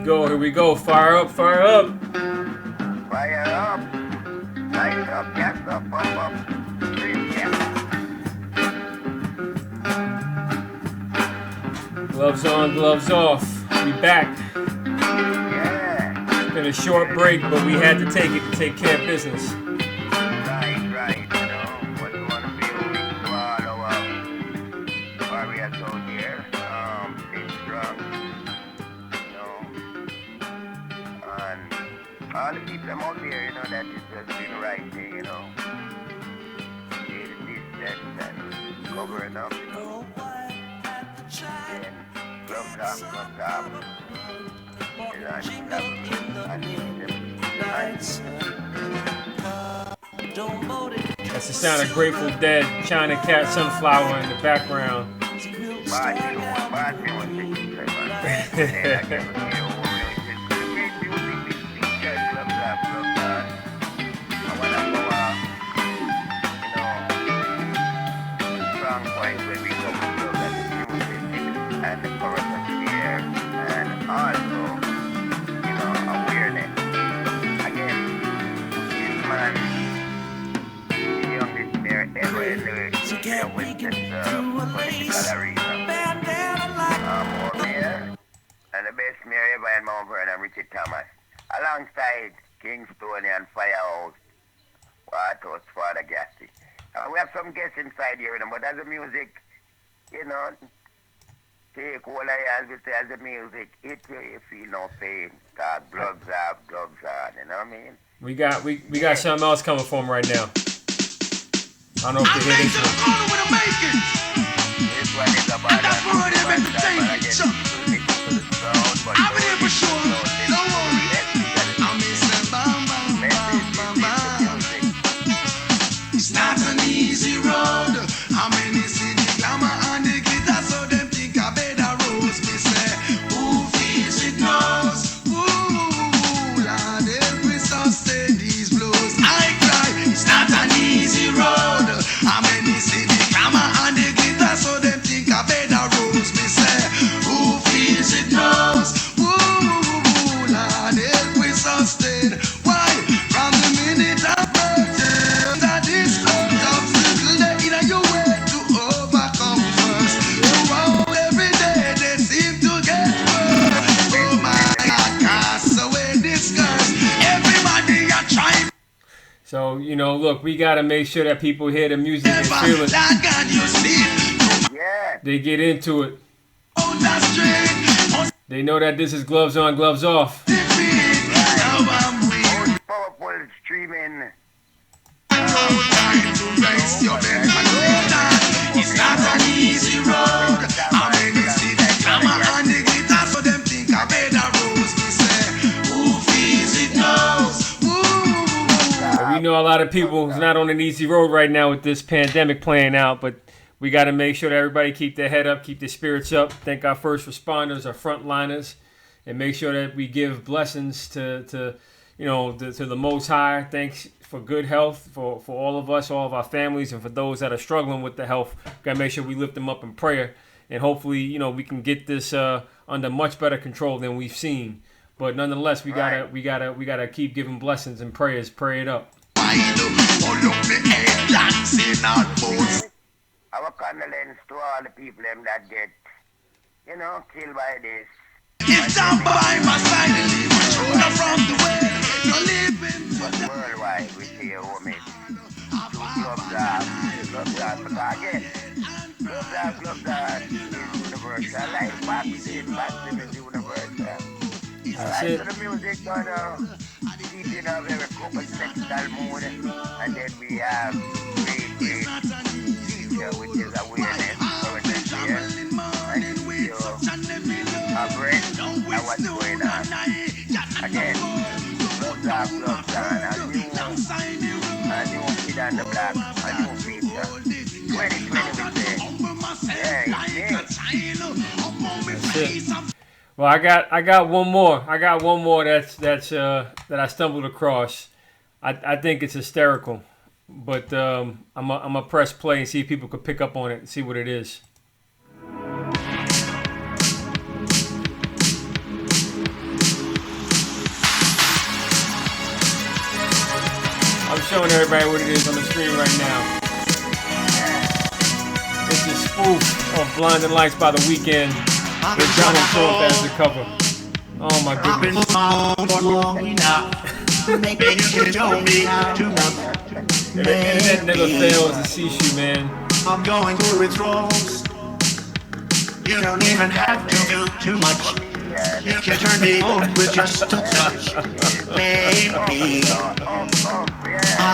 go, here we go. Fire up, fire up. Fire up. Light up, gas up, pump up. Gloves on, gloves off. We back. Yeah. It's been a short break, but we had to take it to take care of business. Right. You know, what you want to be to all our warriors out here. Stay strong. You know. And all the people out there, you know, that is just doing the right thing, you know. Stay the distance and covering up, you know. And gloves off. That's the sound of Grateful Dead, China Cat Sunflower in the background. And the chorus of fear, and also, you know, awareness. Again, this man, the youngest mayor ever in the Western political arena. More mayor, and the best mayor ever in Mount Vernon, Richard Thomas, alongside Kingstone and Firehouse, Thomas and Father Gassie. We have some guests inside here, but as the music, you know, take all I have to say as the music, it you feel no pain. Gloves off, gloves on, you know what I mean? We got something else coming for him right now. I don't know if they hear this one. This one is about that's for them entertainment. I've been here for sure. No worry. I'm missing it's not an easy road. How many see the glamour and the glitter, so them think I better rose. Me say, who feels it knows? Ooh, Lord, every sustain these blows. I cry, it's not an easy road. How many see the glamour and the glitter, so them think I better rose. Me say, who feels it knows? Ooh, Lord, every sustain. Why? From the minute I birth, that this love comes little day in your way to overcome first. Throughout every day they seem to get worse. Oh my God, cast away this curse. Everybody are trying. So, you know, look, we got to make sure that people hear the music and feel it. Yeah. They get into it. They know that this is gloves on, gloves off. Powerful streaming. It's not an easy road. How many see the glamour and the glitter, so them think I better rose. Me say, who feels it knows. And we know a lot of people is not on an easy road right now with this pandemic playing out, but we got to make sure that everybody keep their head up, keep their spirits up. Thank our first responders, our frontliners, and make sure that we give blessings to the Most High. Thanks for good health for all of us, all of our families, and for those that are struggling with the health. Got to make sure we lift them up in prayer, and hopefully, you know, we can get this under much better control than we've seen. But nonetheless, we gotta keep giving blessings and prayers. Pray it up. Our condolence to all the people that get, you know, killed by this. It's down by my side and leave my shoulder from the way. No living for them. Worldwide, we see a woman. Gloves off, because again, gloves off is universal. Like boxing is universal. That's right, it. So the music gonna keep in a very couple sexual mood, and then we have great feature, which is awareness, current here, and you our brain and what's going on. Again, gloves off, gloves on, a new kid on the block, a new feature. 2020 we say. Yeah, it's That's it. Well, I got one more. I got one more that I stumbled across. I think it's hysterical, but I'm a press play and see if people could pick up on it and see what it is. showing everybody what it is on the screen right now. It's a spoof of Blinding Lights by The Weeknd with Donald Trump as the cover. Oh my goodness. The internet never fails to cease you, man. I'm going through its roles. You don't even have to do too much. You can turn me on with just a touch, baby.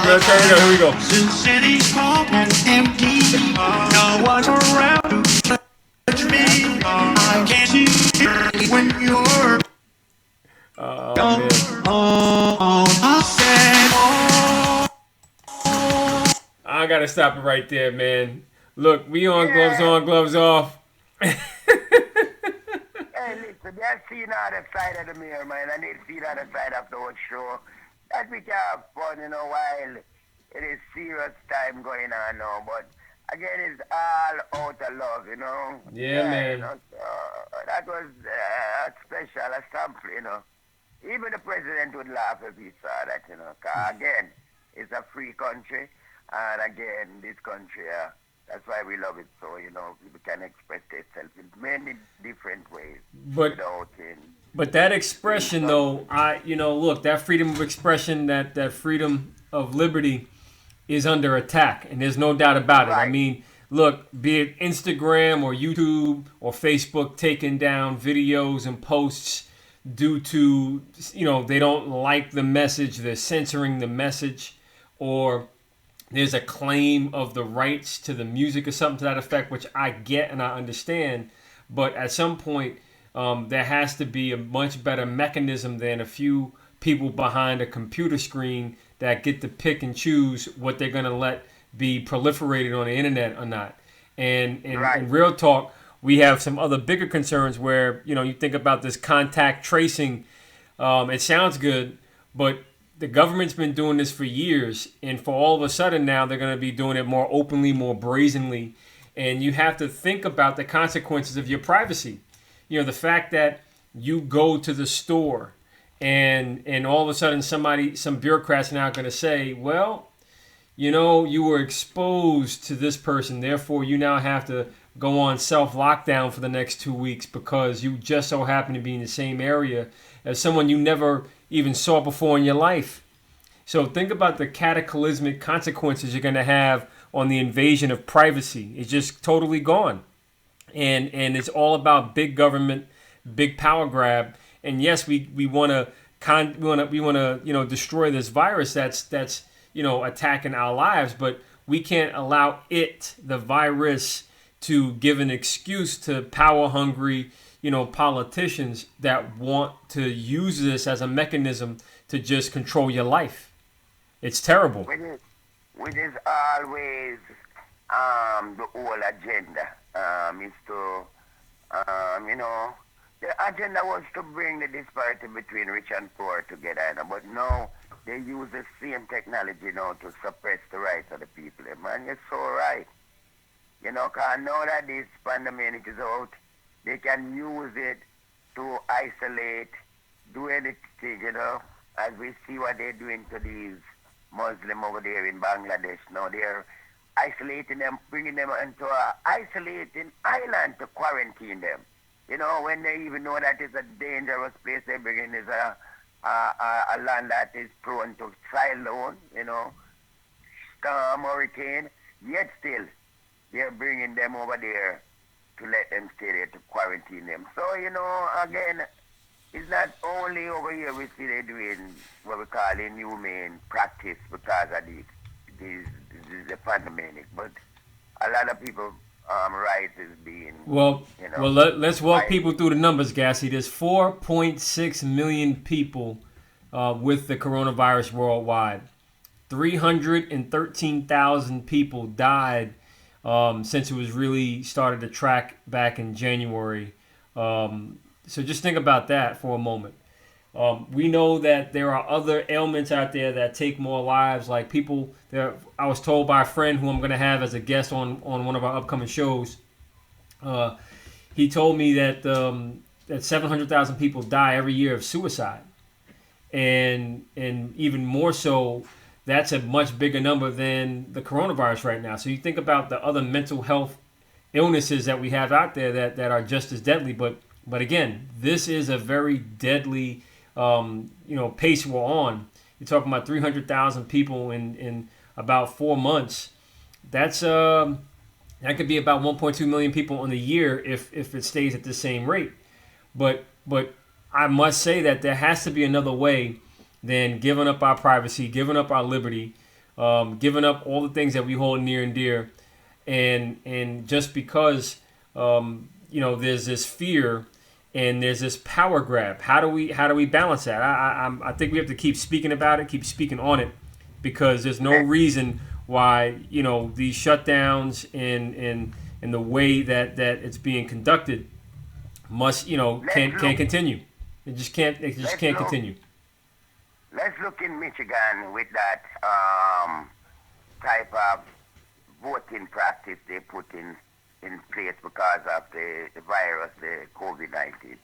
Here we go. Since city's small and empty, no one's around to touch me. I can't see you when you're gone. I said, I gotta stop it right there, man. Look, we on gloves on, gloves off. Hey, listen, just see the other side of the mirror, man. I need to see the other side of the whole show. That we can have fun, while it is serious time going on now. But again, it's all out of love, Yeah, man. That was special, a sample, Even the president would laugh if he saw that, 'cause again, it's a free country. And again, this country, that's why we love it so, people can express themselves in many different ways. But that expression, though, look, that freedom of expression, that freedom of liberty is under attack, and there's no doubt about it. Right. I mean, look, be it Instagram or YouTube or Facebook taking down videos and posts due to, they don't like the message, they're censoring the message, or there's a claim of the rights to the music or something to that effect, which I get and I understand. But at some point, there has to be a much better mechanism than a few people behind a computer screen that get to pick and choose what they're going to let be proliferated on the internet or not. And in real talk, we have some other bigger concerns where, you think about this contact tracing. It sounds good, but the government's been doing this for years, and for all of a sudden now they're going to be doing it more openly, more brazenly, and you have to think about the consequences of your privacy. The fact that you go to the store and all of a sudden some bureaucrat's now going to say, well, you were exposed to this person, therefore you now have to go on self-lockdown for the next 2 weeks because you just so happen to be in the same area as someone you never even saw before in your life. So think about the cataclysmic consequences you're going to have on the invasion of privacy. It's just totally gone. And it's all about big government, big power grab. And yes, we want to destroy this virus that's attacking our lives, but we can't allow the virus, to give an excuse to power-hungry politicians that want to use this as a mechanism to just control your life. It's terrible. Which is always the whole agenda. Is to, the agenda was to bring the disparity between rich and poor together. But now they use the same technology now to suppress the rights of the people. Man, you're so right. Because now that this pandemic is out, they can use it to isolate, do anything, as we see what they're doing to these Muslims over there in Bangladesh. Now they're isolating them, bringing them into an isolating island to quarantine them. When they even know that it's a dangerous place they bring in is a land that is prone to cyclone, storm, hurricane, yet still they're bringing them over there to let them stay there, to quarantine them. So, again, it's not only over here we see they're doing what we call inhumane practice because of the pandemic, but a lot of people rights is being... Well, let's walk people through the numbers, Gassie. There's 4.6 million people with the coronavirus worldwide. 313,000 people died since it was really started to track back in January. So just think about that for a moment. We know that there are other ailments out there that take more lives, like people that I was told by a friend who I'm going to have as a guest on one of our upcoming shows. He told me that 700,000 people die every year of suicide. And even more so, that's a much bigger number than the coronavirus right now. So you think about the other mental health illnesses that we have out there that are just as deadly. But again, this is a very deadly pace we're on. You're talking about 300,000 people in about 4 months. That could be about 1.2 million people in the year if it stays at the same rate. But I must say that there has to be another way than giving up our privacy, giving up our liberty, giving up all the things that we hold near and dear, and just because there's this fear and there's this power grab. How do we balance that? I think we have to keep speaking about it, keep speaking on it, because there's no reason why these shutdowns and the way that it's being conducted must can't continue. It just can't continue. Let's look in Michigan with that type of voting practice they put in place because of the virus, the COVID-19.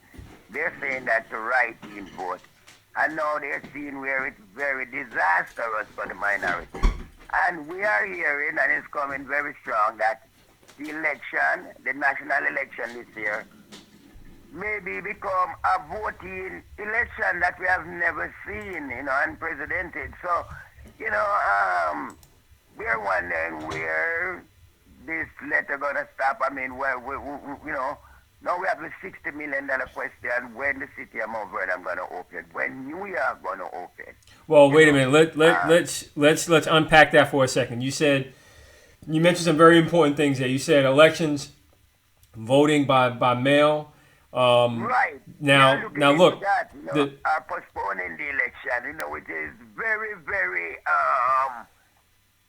They're saying that the right-in vote, and now they're seeing where it's very disastrous for the minority. And we are hearing, and it's coming very strong, that the election, the national election this year, maybe become a voting election that we have never seen, unprecedented. So, we're wondering where this letter gonna stop. I mean, now we have the $60 million question: when the city of Mount Vernon gonna open? When New York gonna open? Well, wait a minute. Let's unpack that for a second. You mentioned some very important things there. You said elections, voting by mail. Right. Now look. That, are postponing the election, which is very, very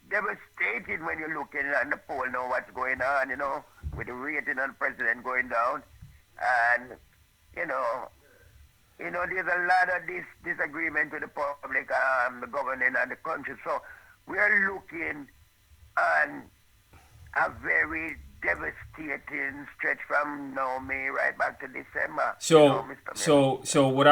devastating when you're looking at the poll, what's going on, with the rating of the president going down. And, there's a lot of disagreement with the public, the government and the country. So we're looking on a very devastating stretch from May right back to December. So what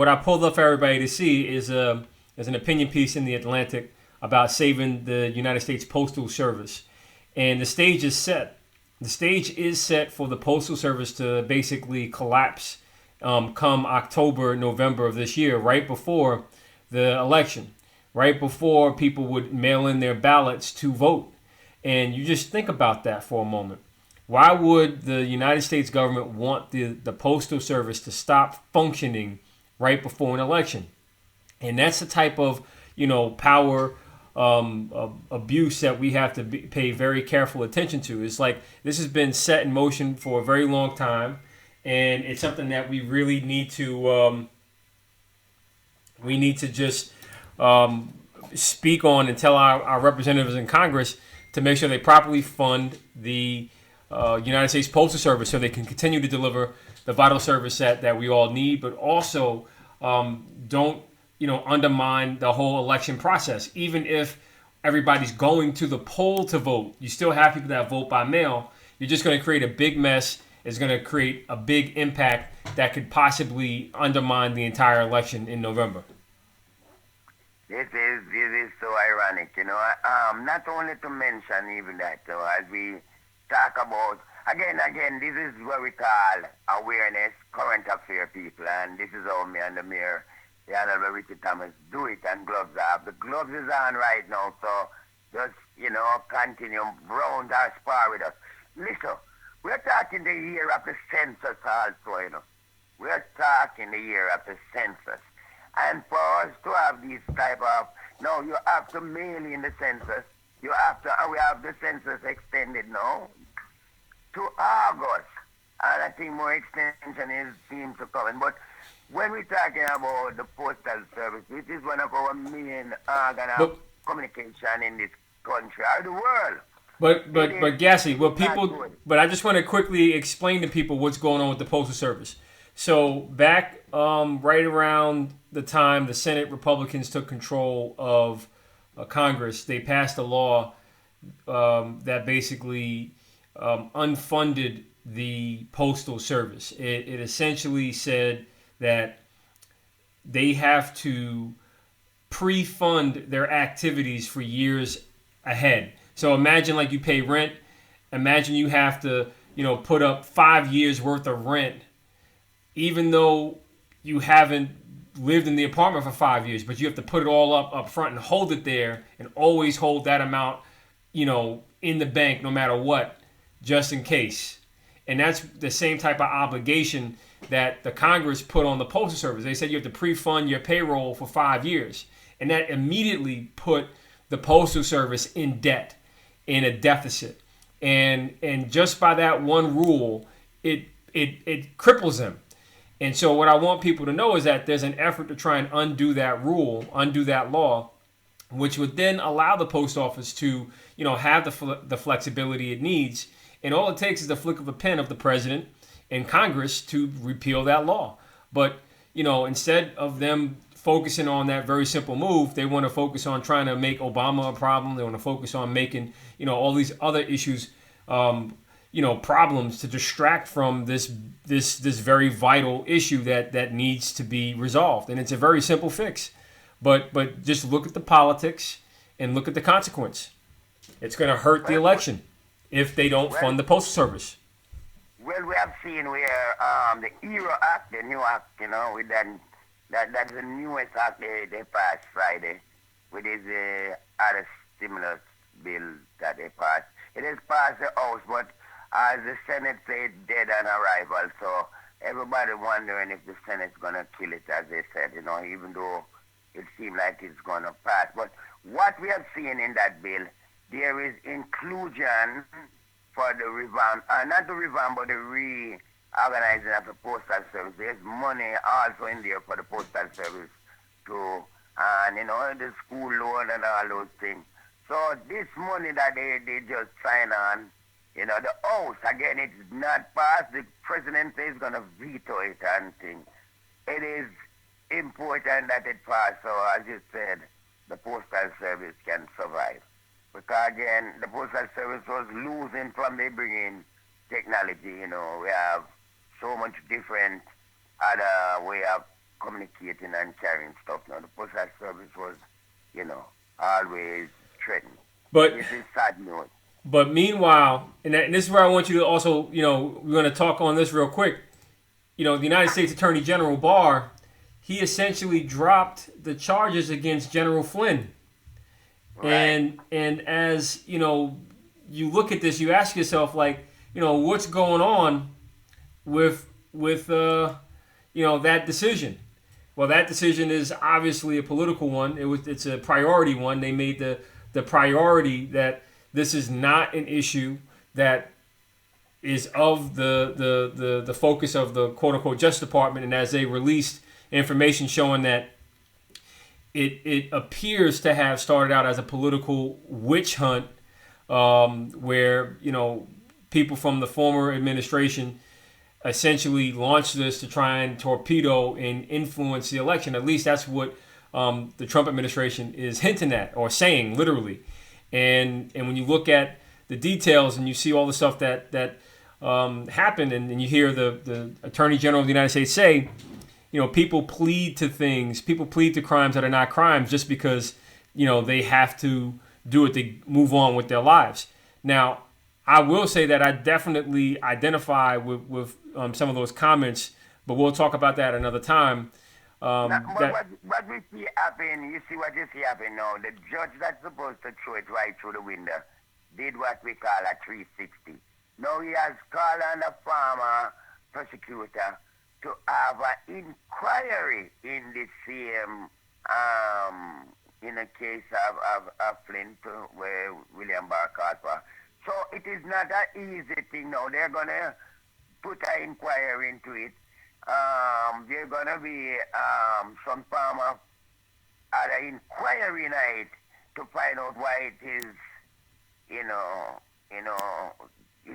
I pulled up for everybody to see is an opinion piece in the Atlantic about saving the United States Postal Service, and the stage is set. The stage is set for the Postal Service to basically collapse come October, November of this year, right before the election, right before people would mail in their ballots to vote. And you just think about that for a moment. Why would the United States government want the Postal Service to stop functioning right before an election? And that's the type of, power abuse that we have to pay very careful attention to. It's like this has been set in motion for a very long time, and it's something that we really need to just speak on and tell our representatives in Congress to make sure they properly fund the United States Postal Service so they can continue to deliver the vital service that we all need, but also don't undermine the whole election process. Even if everybody's going to the poll to vote, you still have people that vote by mail. You're just going to create a big mess. It's going to create a big impact that could possibly undermine the entire election in November. This is so ironic, not only to mention even that, as we talk about, again, this is what we call awareness, current affair people, and this is how me and the mayor, the Honorable Richard Thomas, do it, and gloves off. The gloves is on right now, so just, continue, round or spar with us. Listen, we're talking the year of the census also, We're talking the year of the census. And for us to have these type of, you have to mail in the census. We have the census extended now to August. And I think more extension seems to come. But when we're talking about the Postal Service, which is one of our main organ of communication in this country or the world. But Gassie, but I just want to quickly explain to people what's going on with the Postal Service. So back right around the time the Senate Republicans took control of Congress, they passed a law that basically unfunded the Postal Service. It essentially said that they have to pre-fund their activities for years ahead. So imagine like you pay rent. Imagine you have to, put up 5 years worth of rent, even though you haven't lived in the apartment for 5 years, but you have to put it all up front and hold it there and always hold that amount, in the bank no matter what, just in case. And that's the same type of obligation that the Congress put on the Postal Service. They said you have to pre-fund your payroll for 5 years. And that immediately put the Postal Service in debt, in a deficit. And just by that one rule, it cripples them. And so what I want people to know is that there's an effort to try and undo that rule, undo that law, which would then allow the post office to, have the flexibility it needs. And all it takes is the flick of a pen of the president and Congress to repeal that law. But, instead of them focusing on that very simple move, they want to focus on trying to make Obama a problem. They want to focus on making, all these other issues, problems to distract from this very vital issue that needs to be resolved. And it's a very simple fix. But just look at the politics and look at the consequence. It's going to hurt the election if they don't fund the Postal Service. Well, we have seen where the ERA Act, the new act, with that's the newest act they passed Friday, which is the other stimulus bill that they passed. It has passed the House, but as the Senate said, dead on arrival. So everybody wondering if the Senate's going to kill it, as they said, even though it seemed like it's going to pass. But what we have seen in that bill, there is inclusion for the revamp, not the revamp, but the reorganizing of the Postal Service. There's money also in there for the Postal Service too, and the school loan and all those things. So this money that they just sign on, the House, again, it's not passed. The president is going to veto it and things. It is important that it pass, so as you said, the Postal Service can survive. Because again, the Postal Service was losing from they bring in technology. We have so much different other way of communicating and carrying stuff. Now the Postal Service was, always threatened. But it's a sad note. But meanwhile, and this is where I want you to also, we're going to talk on this real quick. The United States Attorney General Barr, he essentially dropped the charges against General Flynn. Right. And as, you look at this, you ask yourself, like, what's going on with that decision? Well, that decision is obviously a political one. It's a priority one. They made the priority that this is not an issue that is of the focus of the quote-unquote Justice Department. And as they released information showing that it appears to have started out as a political witch hunt where, people from the former administration essentially launched this to try and torpedo and influence the election. At least that's what the Trump administration is hinting at or saying, literally. And when you look at the details and you see all the stuff that happened, and you hear the Attorney General of the United States say, people plead to things, people plead to crimes that are not crimes just because, they have to do it to move on with their lives. Now, I will say that I definitely identify with some of those comments, but we'll talk about that another time. What we see happen, you see what you see happen now. The judge that's supposed to throw it right through the window did what we call a 360. Now he has called on the former prosecutor to have an inquiry in the same, in the case of Flint, where William Barr called for. So it is not an easy thing now. They're going to put an inquiry into it. There's going to be some form of an inquiry night to find out why it is,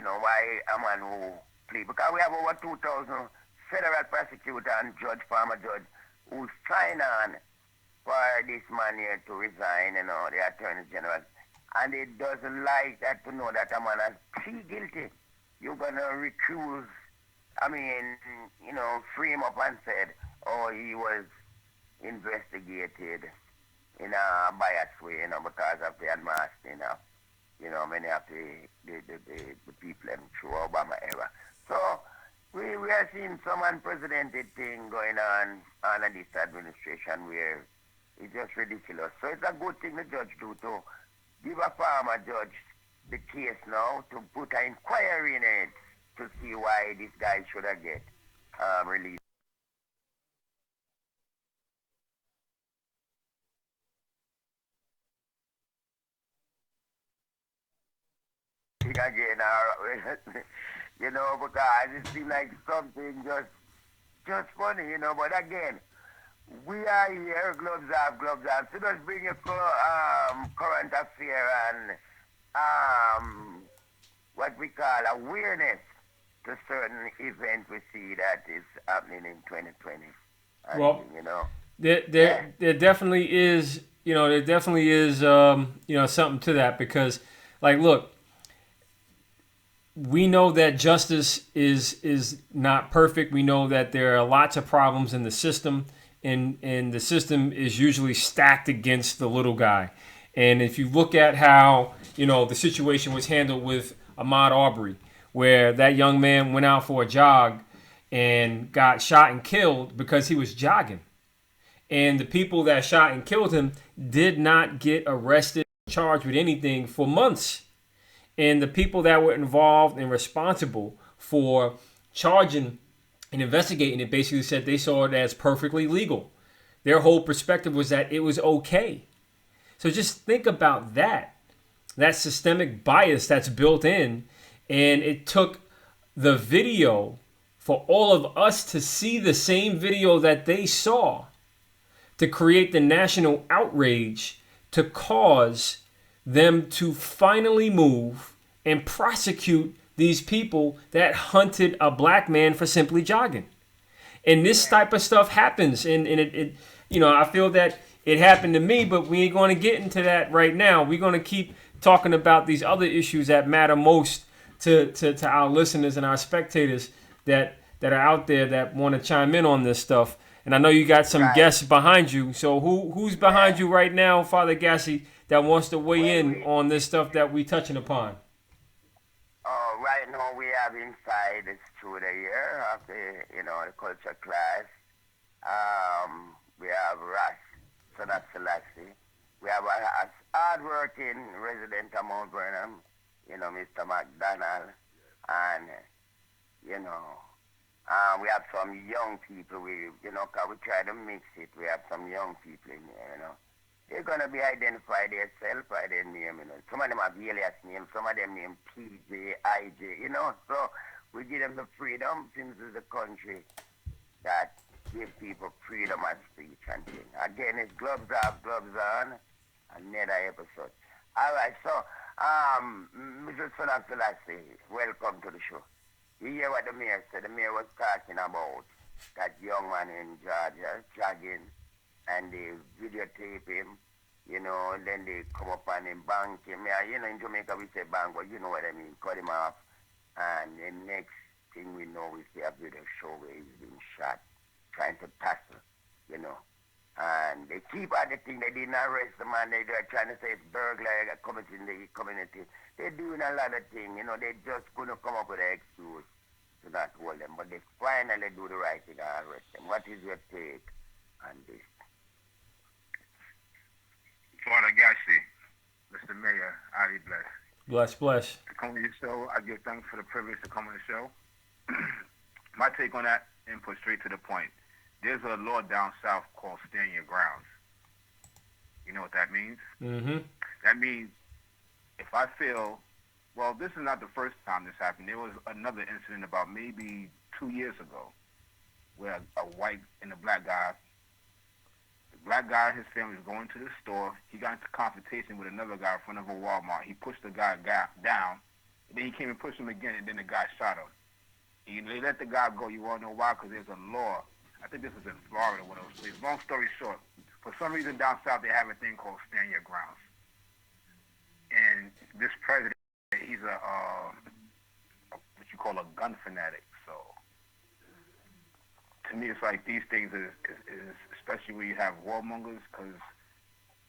why a man who plead. Because we have over 2,000 federal prosecutor and former judge, who's trying on for this man here to resign, the Attorney General. And it doesn't like that to know that a man has plead guilty. You're going to recuse, free him up and said, he was investigated in a biased way, because of the unmasking of, many of the people through Obama era. So we are seeing some unprecedented thing going on under this administration where it's just ridiculous. So it's a good thing the judge do to give a former judge the case now to put an inquiry in it to see why this guy should have get released. Again, because it seems like something just funny, but again, we are here, gloves off. So let's bring a current affair and what we call awareness to certain events we see that is happening in 2020. And, Well, there definitely is, something to that because, like, look, we know that justice is not perfect. We know that there are lots of problems in the system, and the system is usually stacked against the little guy. And if you look at how, the situation was handled with Ahmaud Arbery, where that young man went out for a jog and got shot and killed because he was jogging. And the people that shot and killed him did not get arrested, charged with anything for months. And the people that were involved and responsible for charging and investigating it basically said they saw it as perfectly legal. Their whole perspective was that it was okay. So just think about that systemic bias that's built in. And it took the video for all of us to see the same video that they saw to create the national outrage to cause them to finally move and prosecute these people that hunted a black man for simply jogging. And this type of stuff happens. And it I feel that it happened to me, but we ain't going to get into that right now. We're going to keep talking about these other issues that matter most to our listeners and our spectators that are out there that want to chime in on this stuff. And I know you got some guests behind you. So who's behind you right now, Father Gassie, that wants to weigh in on this stuff that we touching upon? Right now we have inside the studio here of the culture class. We have Ras, son of Selassie. We have a hard-working resident of Mount Vernon, Mr. McDonald. And, we have some young people. Cause we try to mix it. We have some young people in there, They're going to be identified themselves by their name, Some of them have alias names, some of them named PJ, IJ, So we give them the freedom since it's a country that give people freedom of speech and things. Again, it's gloves off, gloves on, another episode. All right, so, Mr. Son of Selassie, welcome to the show. You hear what the mayor said? The mayor was talking about that young man in Georgia jogging, and they videotape him, and then they come up and then bank him. Yeah, in Jamaica we say bang, but you know what I mean, cut him off. And the next thing we know is they have video show where he's being shot, trying to tussle, And they keep at the thing, they didn't arrest the man, they're trying to say it's burglary committing the community. They're doing a lot of things, they just couldn't come up with an excuse to not hold them. But they finally do the right thing and arrest them. What is your take on this? Father Gassie, Mr. Mayor, I be blessed. Bless. To come on your show, I give thanks for the privilege to come on the show. My take on that, and put straight to the point. There's a law down south called stand your grounds. You know what that means? Mm-hmm. That means if I feel, well, this is not the first time this happened. There was another incident about maybe 2 years ago where a white and a black guy, and his family was going to the store. He got into confrontation with another guy in front of a Walmart. He pushed the guy down, and then he came and pushed him again, and then the guy shot him. They let the guy go. You want to know why? Because there's a law. I think this was in Florida, one of those places. Long story short, for some reason down south they have a thing called stand your grounds. And this president, he's a what you call a gun fanatic. So to me, it's like these things is especially when you have warmongers, because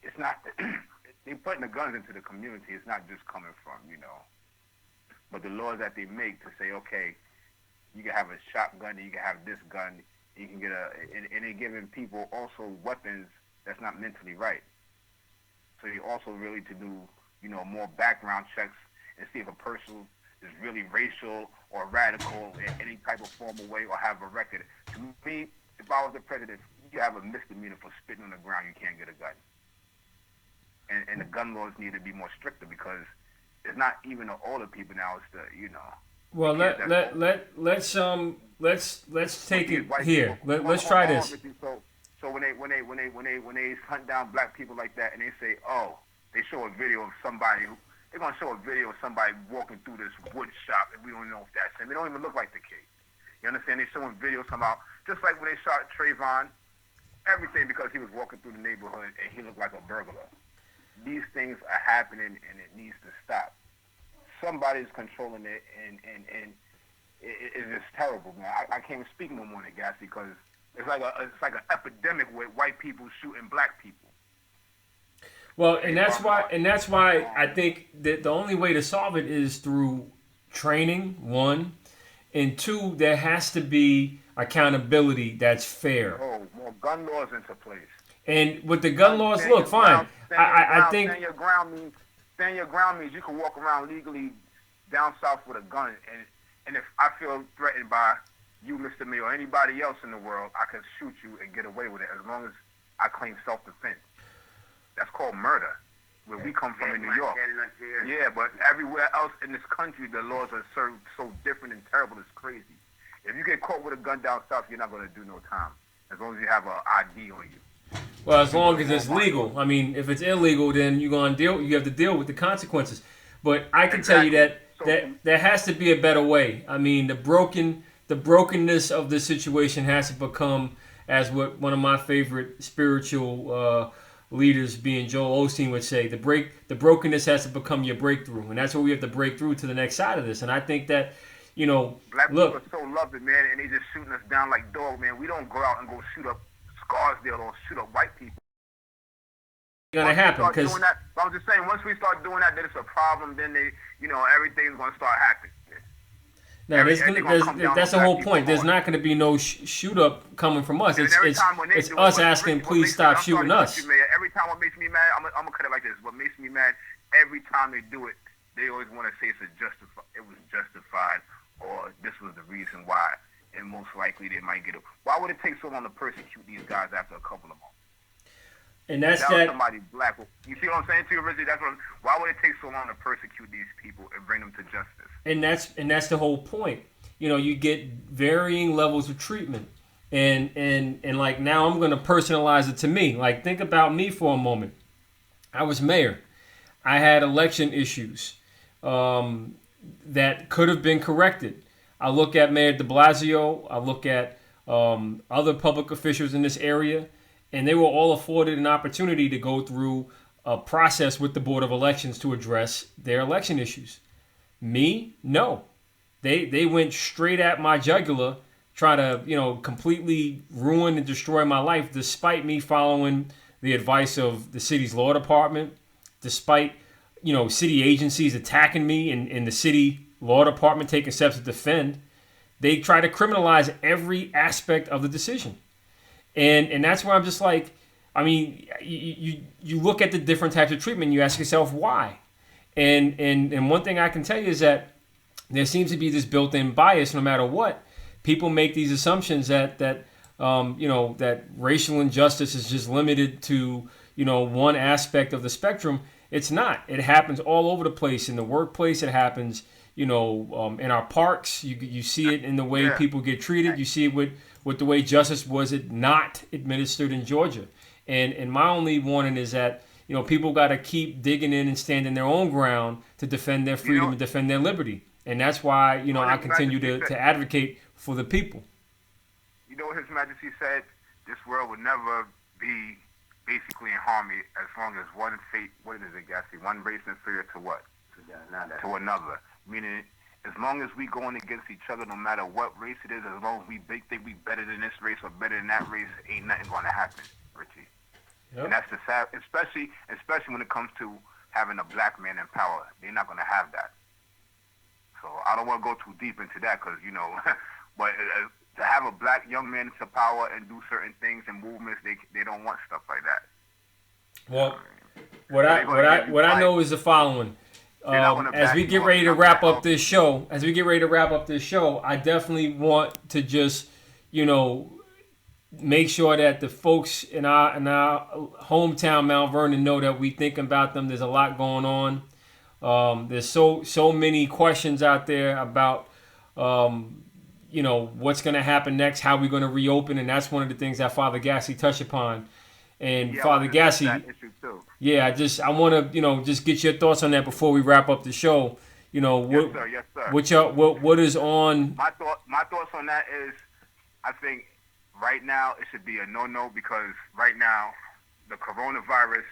it's not. They putting the guns into the community. It's not just coming from, but the laws that they make to say, okay, you can have a shotgun, and you can have this gun, you can get and they're giving people also weapons that's not mentally right. So you also really to do, more background checks and see if a person is really racial or radical in any type of formal way or have a record. To me, if I was the president, you have a misdemeanor for spitting on the ground, you can't get a gun. And the gun laws need to be more stricter because it's not even the older people now. It's the Well, let's take it here. Let's try this. So when they hunt down black people like that and they say, oh, they show a video of somebody they're gonna show a video of somebody walking through this wood shop and we don't know if that's him. They don't even look like the kid. You understand? They're showing videos somehow, just like when they shot Trayvon, everything because he was walking through the neighborhood and he looked like a burglar. These things are happening and it needs to stop. Somebody's controlling it and it's just terrible, man. I can't even speak no more than Gassie because it's like an epidemic with white people shooting black people. Well, and that's why I think that the only way to solve it is through training, one, and two, there has to be accountability that's fair. Oh, more gun laws into place. And with the gun laws, look, fine. I think stand your ground means you can walk around legally down south with a gun, and if I feel threatened by you, Mr. Mayor, or anybody else in the world, I can shoot you and get away with it as long as I claim self-defense. That's called murder, where we come from in New York. Yeah, but everywhere else in this country, the laws are so different and terrible. It's crazy. If you get caught with a gun down south, you're not going to do no time, as long as you have an ID on you. Well, as long as it's legal. I mean, if it's illegal, then you have to deal with the consequences. But I can tell you that there has to be a better way. I mean, the brokenness of this situation has to become, as what one of my favorite spiritual leaders, being Joel Osteen, would say, the brokenness has to become your breakthrough, and that's what we have to break through to the next side of this. And I think that, black people are so loving, man, and they just shooting us down like dogs, man. We don't go out and go shoot up Scarsdale or shoot up white people. It's gonna happen because I'm just saying, once we start doing that, then it's a problem. Then everything's gonna start happening. No, that's the whole point. There's not going to be no shoot up coming from us. It's us asking, please stop shooting us. Every time what makes me mad, I'm gonna cut it like this. What makes me mad, every time they do it, they always want to say it was justified, or this was the reason why, and most likely they might get it. Why would it take so long to persecute these guys after a couple of months? And that's that. Somebody black. You see what I'm saying to you, Richie? Why would it take so long to persecute these people and bring them to justice? And that's the whole point. You get varying levels of treatment, and like now I'm going to personalize it to me. Like, think about me for a moment. I was mayor. I had election issues that could have been corrected. I look at Mayor de Blasio. I look at other public officials in this area. And they were all afforded an opportunity to go through a process with the Board of Elections to address their election issues. Me, no. They went straight at my jugular, trying to, completely ruin and destroy my life, despite me following the advice of the city's law department, despite, city agencies attacking me and the city law department taking steps to defend. They try to criminalize every aspect of the decision. And that's where I'm just like, I mean, you look at the different types of treatment, you ask yourself why. And one thing I can tell you is that there seems to be this built-in bias no matter what. People make these assumptions that racial injustice is just limited to, one aspect of the spectrum. It's not. It happens all over the place. In the workplace, it happens, in our parks. You see it in the way people get treated. You see it with the way justice was not administered in Georgia. And my only warning is that, people got to keep digging in and standing their own ground to defend their freedom and defend their liberty. And that's why, I continue to advocate for the people. You know what His Majesty said? This world would never be basically in harmony as long as one fate, what is it, Gassie? One race inferior to what? To another. Meaning, as long as we going against each other, no matter what race it is, as long as we think we better than this race or better than that race, ain't nothing going to happen, Richie. Yep. And that's the sad, especially when it comes to having a black man in power. They're not going to have that. So I don't want to go too deep into that because, you know, but to have a black young man into power and do certain things and movements, they don't want stuff like that. Well, what I know is the following. As we get ready to wrap up this show, I definitely want to just, you know, make sure that the folks in our hometown Mount Vernon know that we thinking about them. There's a lot going on. There's so many questions out there about, you know, what's going to happen next, how we're going to reopen, and that's one of the things that Father Gassie touched upon. And yeah, Father Gassie, yeah, I want to, you know, just get your thoughts on that before we wrap up the show. You know, yes, sir. What is on? My thoughts on that is, I think right now it should be a no because right now the coronavirus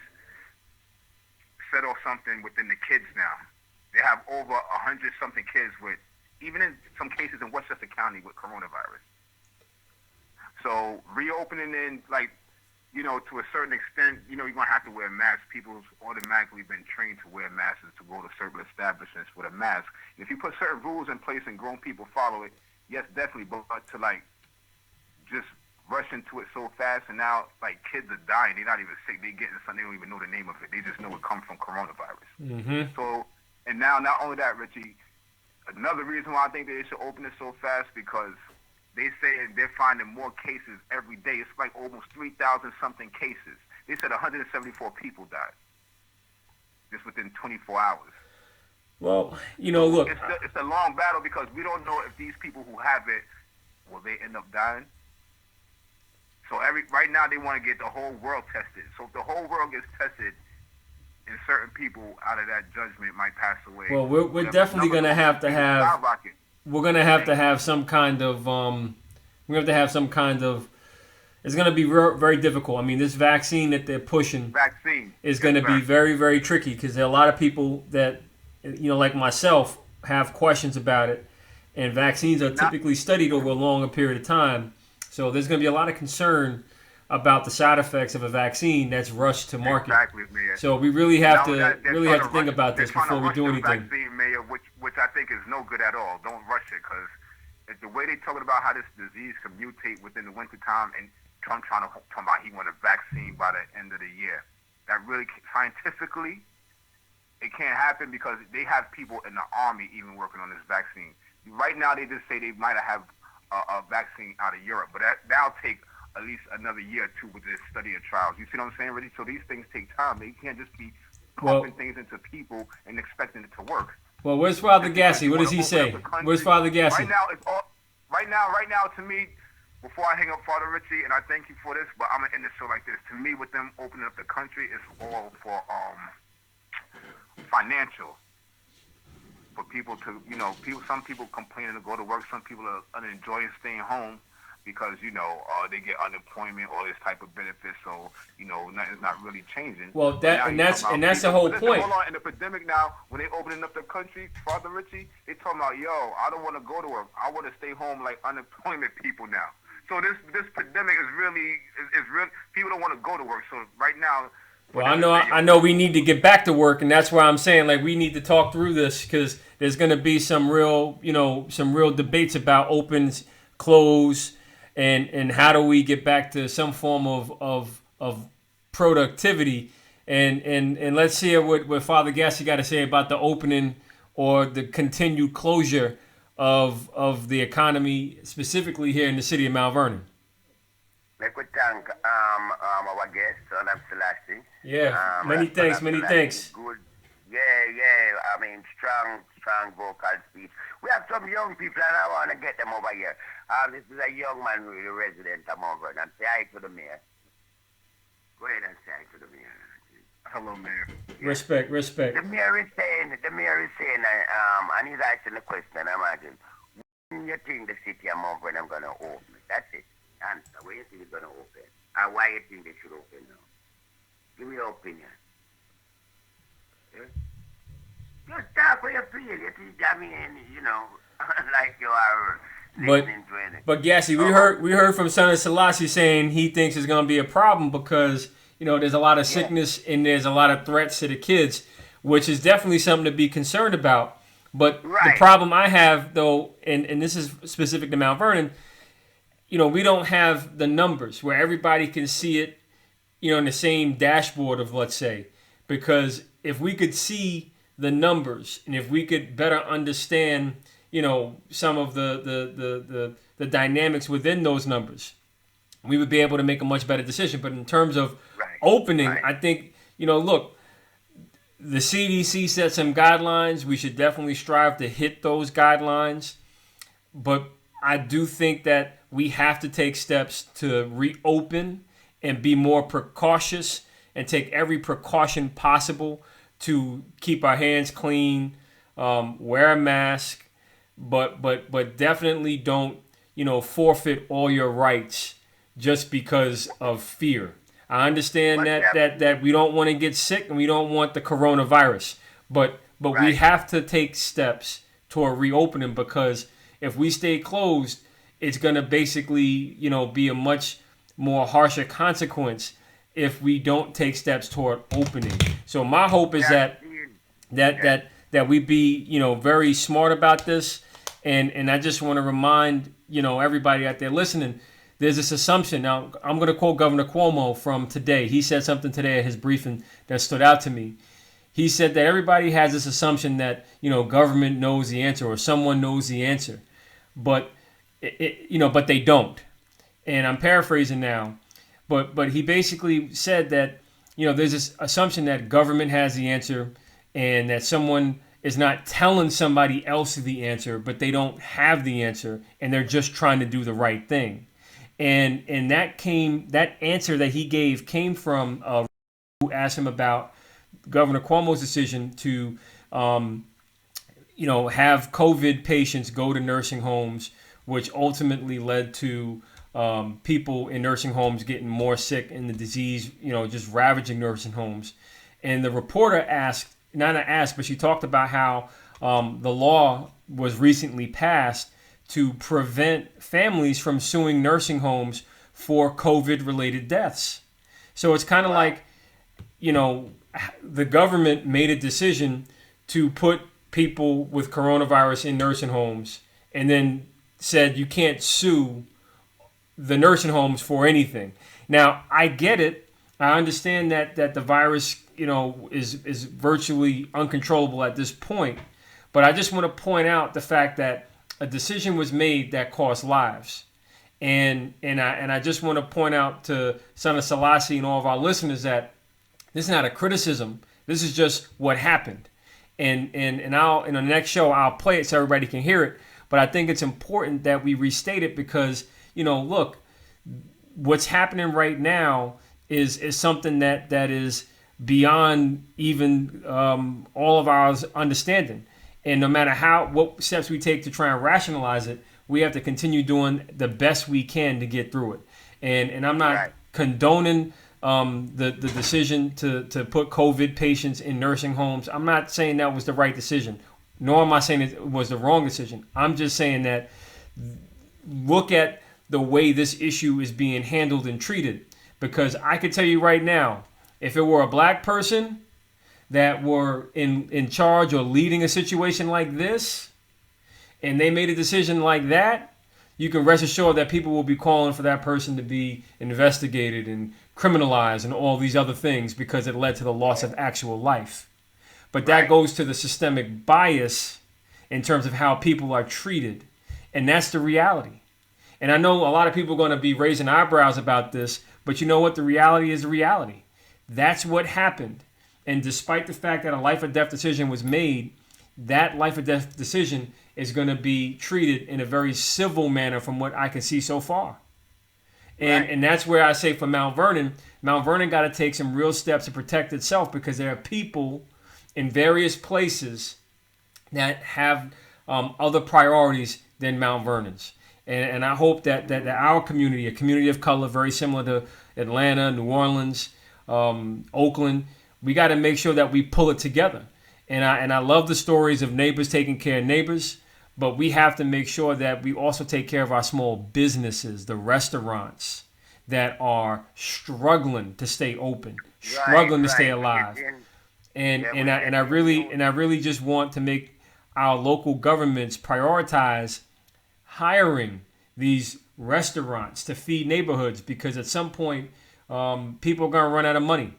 settled something within the kids now. They have over 100-something kids with, even in some cases in Westchester County with coronavirus. So reopening in, like, you know, to a certain extent, you know, you're going to have to wear masks. People's automatically been trained to wear masks to go to certain establishments with a mask. And if you put certain rules in place and grown people follow it, yes, definitely. But to, like, just rush into it so fast, and now, like, kids are dying. They're not even sick. They're getting something. They don't even know the name of it. They just know it comes from coronavirus. Mm-hmm. So, and now, not only that, Richie, another reason why I think they should open it so fast because they say they're finding more cases every day. It's like almost 3,000-something cases. They said 174 people died just within 24 hours. Well, you know, look. It's a long battle because we don't know if these people who have it, will they end up dying? So right now they want to get the whole world tested. So if the whole world gets tested and certain people out of that judgment might pass away. Well, we're definitely going to have to have... We're going to have some kind of, it's going to be very difficult. I mean, this vaccine that they're pushing is going to be very, very tricky because there are a lot of people that, you know, like myself, have questions about it. And vaccines are typically studied over a longer period of time. So there's going to be a lot of concern about the side effects of a vaccine that's rushed to market. Exactly, Mayor. So we really have to think about this before we do anything. Vaccine, Mayor, which I think is no good at all. Don't rush it because the way they're talking about how this disease can mutate within the wintertime, and Trump trying to talk about he want a vaccine by the end of the year. That really, scientifically, it can't happen because they have people in the army even working on this vaccine. Right now, they just say they might have a vaccine out of Europe, but that'll take at least another year or two with this study of trials. You see what I'm saying, Richie? So these things take time. They can't just be pumping things into people and expecting it to work. Well, where's Father Gassie? What does he say? Where's Father Gassie? Right now, to me, before I hang up, Father Richie, and I thank you for this, but I'm gonna end the show like this. To me, with them opening up the country, it's all for financial. For people to, you know, some people complaining to go to work. Some people are enjoying staying home because, you know, they get unemployment or this type of benefit. So, you know, nothing's not really changing. Well, that's the whole point. Hold on, in the pandemic now, when they opening up the country, Father Richie, they talking about, yo, I don't want to go to work. I want to stay home like unemployment people now. So this pandemic is really people don't want to go to work. So right now. Well, I know we need to get back to work, and that's why I'm saying, like, we need to talk through this because there's going to be some real debates about opens, close, and how do we get back to some form of productivity, and let's hear what Father Gassie got to say about the opening or the continued closure of the economy, specifically here in the city of Mount Vernon. Let me thank our guest, Son of Selassie. Yeah, many thanks. Good. Yeah. I mean, strong vocal speech. We have some young people, and I want to get them over here. This is a young man who is a resident of Mount Vernon. Say hi to the mayor. Go ahead and say hi to the mayor. Hello, Mayor. Respect. The mayor is saying, and he's asking the question, imagine. When you think the city of Mount Vernon going to open? That's it. Answer. Where you think it's going to open? And why you think they should open now? Give me your opinion. Yeah? Just talk for your feel. You think, I mean, you know, like you are listening to it. But Gassie, we heard from Son of Selassie saying he thinks it's going to be a problem because, there's a lot of sickness and there's a lot of threats to the kids, which is definitely something to be concerned about. But the problem I have, though, and this is specific to Mount Vernon, we don't have the numbers where everybody can see it, in the same dashboard of, let's say, because if we could see the numbers and if we could better understand, some of the dynamics within those numbers, we would be able to make a much better decision. But in terms of opening, I think, look, the CDC set some guidelines. We should definitely strive to hit those guidelines. But I do think that we have to take steps to reopen and be more precautious and take every precaution possible to keep our hands clean, wear a mask, but definitely don't, forfeit all your rights just because of fear. I understand that we don't want to get sick and we don't want the coronavirus, but we have to take steps toward reopening, because if we stay closed, it's going to basically, be a much more harsher consequence if we don't take steps toward opening. So my hope is that we be, very smart about this. And I just want to remind, everybody out there listening, there's this assumption. Now, I'm going to quote Governor Cuomo from today. He said something today at his briefing that stood out to me. He said that everybody has this assumption that, government knows the answer or someone knows the answer. But, but they don't. And I'm paraphrasing now. But he basically said that, there's this assumption that government has the answer and that someone is not telling somebody else the answer, but they don't have the answer and they're just trying to do the right thing. And that answer that he gave came from who asked him about Governor Cuomo's decision to, have COVID patients go to nursing homes, which ultimately led to people in nursing homes getting more sick and the disease, just ravaging nursing homes. And the reporter but she talked about how the law was recently passed to prevent families from suing nursing homes for COVID-related deaths. So it's kind of like, the government made a decision to put people with coronavirus in nursing homes and then said you can't sue the nursing homes for anything. Now, I get it. I understand that the virus, is virtually uncontrollable at this point. But I just want to point out the fact that a decision was made that cost lives. And I just want to point out to Son of Selassie and all of our listeners that this is not a criticism. This is just what happened. And I'll, in the next show, I'll play it so everybody can hear it. But I think it's important that we restate it because, look, what's happening right now is something that is beyond even all of our understanding. And no matter what steps we take to try and rationalize it, we have to continue doing the best we can to get through it. And I'm not condoning the decision to put COVID patients in nursing homes. I'm not saying that was the right decision, nor am I saying it was the wrong decision. I'm just saying that look at the way this issue is being handled and treated. Because I could tell you right now, if it were a black person that were in charge or leading a situation like this, and they made a decision like that, you can rest assured that people will be calling for that person to be investigated and criminalized and all these other things because it led to the loss of actual life. But that goes to the systemic bias in terms of how people are treated. And that's the reality. And I know a lot of people are going to be raising eyebrows about this, but you know what? The reality is the reality. That's what happened. And despite the fact that a life or death decision was made, that life or death decision is going to be treated in a very civil manner from what I can see so far. And that's where I say for Mount Vernon got to take some real steps to protect itself because there are people in various places that have other priorities than Mount Vernon's. And I hope that our community, a community of color very similar to Atlanta, New Orleans, Oakland, we got to make sure that we pull it together. And I love the stories of neighbors taking care of neighbors, but we have to make sure that we also take care of our small businesses, the restaurants, that are struggling to stay open, struggling to stay alive. And I really just want to make our local governments prioritize hiring these restaurants to feed neighborhoods, because at some point people are going to run out of money.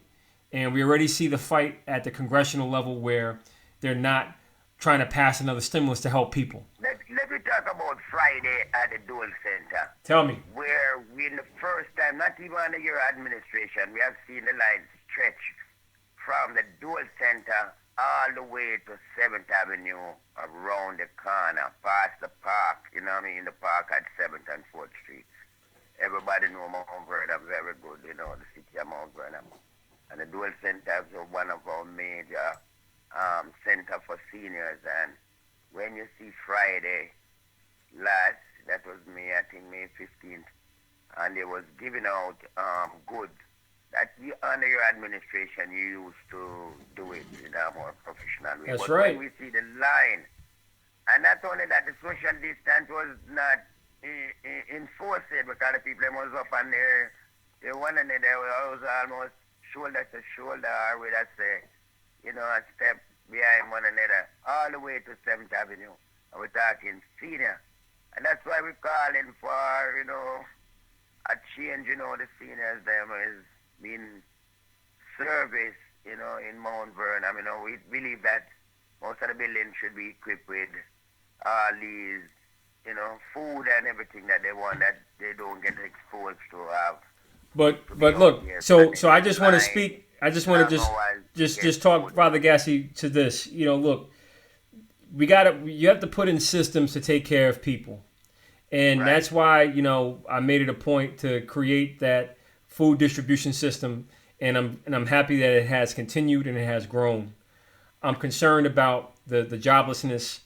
And we already see the fight at the congressional level where they're not trying to pass another stimulus to help people. Let me talk about Friday at the Dole Center. Tell me. Where we, in the first time, not even under your administration, we have seen the line stretch from the Dole Center all the way to 7th Avenue, around the corner, past the park, you know what I mean, the park at 7th and 4th Street. Everybody know Mount Vernon very good, you know, the city of Mount Vernon. And the Dole Center is one of our major center for seniors. And when you see Friday last, that was May 15th, and they was giving out goods that you, under your administration, you used to do it in a more professional way. That's but right. When we see the line, and not only that, the social distance was not enforced, because the people was up on their one another, was almost shoulder to shoulder, or with us, you know, a step behind one another, all the way to 7th Avenue. And we're talking senior. And that's why we're calling for, you know, a change, you know, the seniors, them is being service, you know, in Mount Vernon. You know, we believe that most of the buildings should be equipped with all these, you know, food and everything that they want, that they don't get exposed to have. But look, so I just want to speak. I just want to just talk, Father Gassie, to this. You know, look, you have to put in systems to take care of people, and that's why, you know, I made it a point to create that food distribution system, and I'm happy that it has continued and it has grown. I'm concerned about the joblessness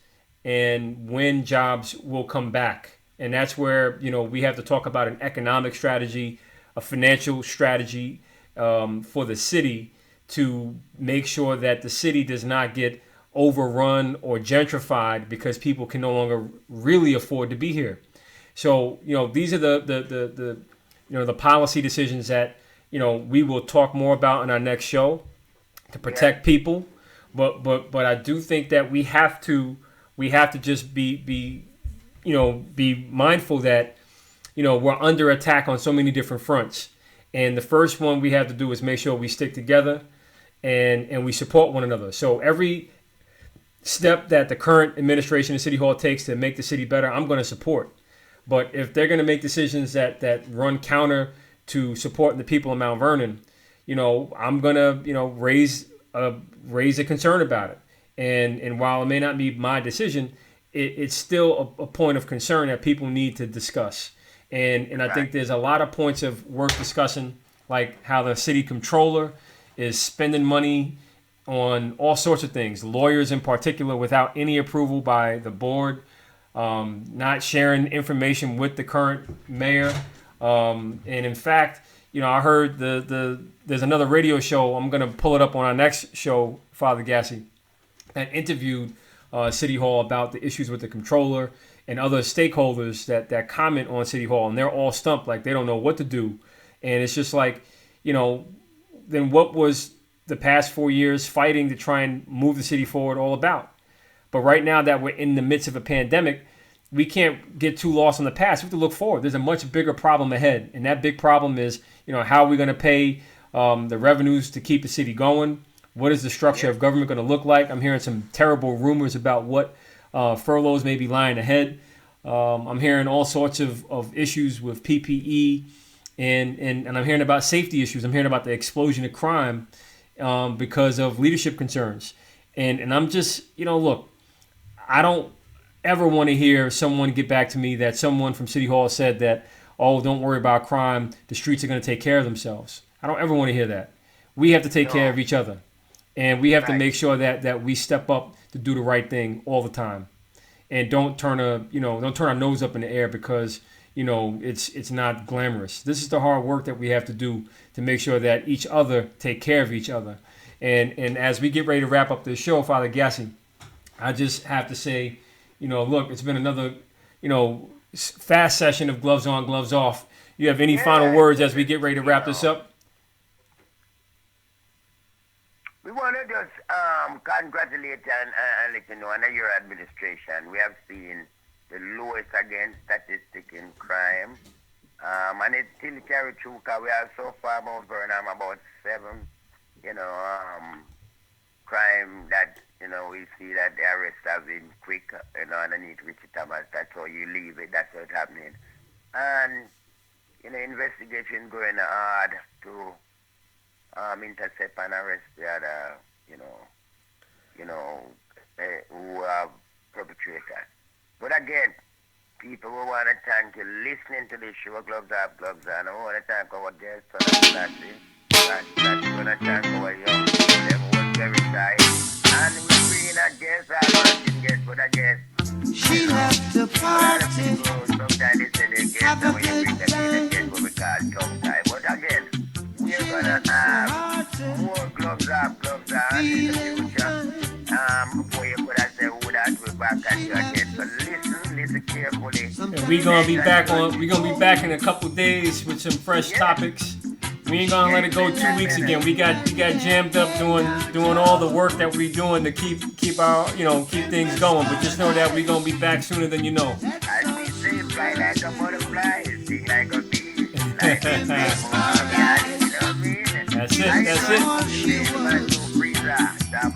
and when jobs will come back, and that's where, you know, we have to talk about an economic strategy, a financial strategy for the city, to make sure that the city does not get overrun or gentrified because people can no longer really afford to be here. So, you know, these are the you know, the policy decisions that, you know, we will talk more about in our next show to protect people. But I do think that we have to just be mindful that, you know, we're under attack on so many different fronts. And the first one we have to do is make sure we stick together and we support one another. So every step that the current administration of City Hall takes to make the city better, I'm going to support. But if they're going to make decisions that run counter to supporting the people of Mount Vernon, you know, I'm going to, you know, raise a concern about it. And while it may not be my decision, it's still a point of concern that people need to discuss. And I think there's a lot of points of worth discussing, like how the city controller is spending money on all sorts of things, lawyers in particular, without any approval by the board, not sharing information with the current mayor. And in fact, you know, I heard there's another radio show, I'm going to pull it up on our next show, Father Gassie, that interviewed City Hall about the issues with the controller and other stakeholders that comment on City Hall, and they're all stumped, like they don't know what to do. And it's just like, you know, then what was the past 4 years fighting to try and move the city forward all about? But right now that we're in the midst of a pandemic, we can't get too lost in the past. We have to look forward. There's a much bigger problem ahead, and that big problem is, you know, how are we going to pay the revenues to keep the city going? What is the structure of government going to look like? I'm hearing some terrible rumors about what furloughs may be lying ahead. I'm hearing all sorts of issues with PPE, and I'm hearing about safety issues. I'm hearing about the explosion of crime because of leadership concerns. And I'm just, you know, look, I don't ever want to hear someone get back to me that someone from City Hall said that, oh, don't worry about crime, the streets are going to take care of themselves. I don't ever want to hear that. We have to take care of each other. And we have to make sure that we step up to do the right thing all the time, and don't turn our nose up in the air because, you know, it's not glamorous. This is the hard work that we have to do to make sure that each other take care of each other. And as we get ready to wrap up this show, Father Gassie, I just have to say, you know, look, it's been another, you know, fast session of Gloves On, Gloves Off. you have any final words as we get ready to wrap this up? We want to just congratulate and let you know under your administration, we have seen the lowest again statistic in crime. And it still carry through because we are so far Mount Vernon about 7, crime that, we see that the arrests have been quick, underneath Richard Thomas. That's how you leave it. That's what's happening. And, investigation going hard to intercept and arrest the other, who are perpetrators. But again, people who want to thank you listening to this show, Gloves Up, Gloves On. I want to thank our guests, that's going to thank our young people, them who was very shy. And we bring in a guest, our working guest, but a guest. She left the party. Sometimes they say they guest, and when you bring them in, they get what we call tongue tie. But again, we're going to have more Gloves Up, Gloves On in the future. Before you could have said, oh, that we're back at you again. So listen carefully. And we're gonna be back in a couple days with some fresh topics. We ain't gonna let it go 2 weeks again. We got jammed up doing all the work that we're doing to keep our keep things going. But just know that we're gonna be back sooner than you know. And we say fly like a butterfly, sing like a bee, like a bee. You know what I mean? That's it. That's it. That's all she was now.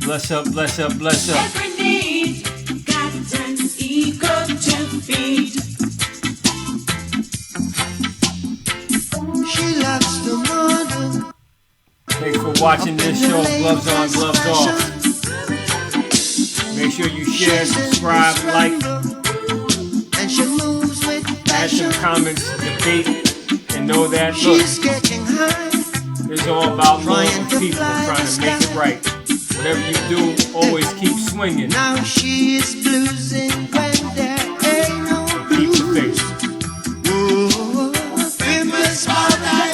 Bless up, bless up, bless up. Every need got an ego to feed. She loves the model. Thanks for watching this show, Gloves On, Gloves Off. Make sure you share, subscribe, like, And she moves with add some passion. comments, debate, and know that, look, She's getting high. it's all about love and people trying to make it right. Whatever you do, always keep swinging. Now she is bluesing.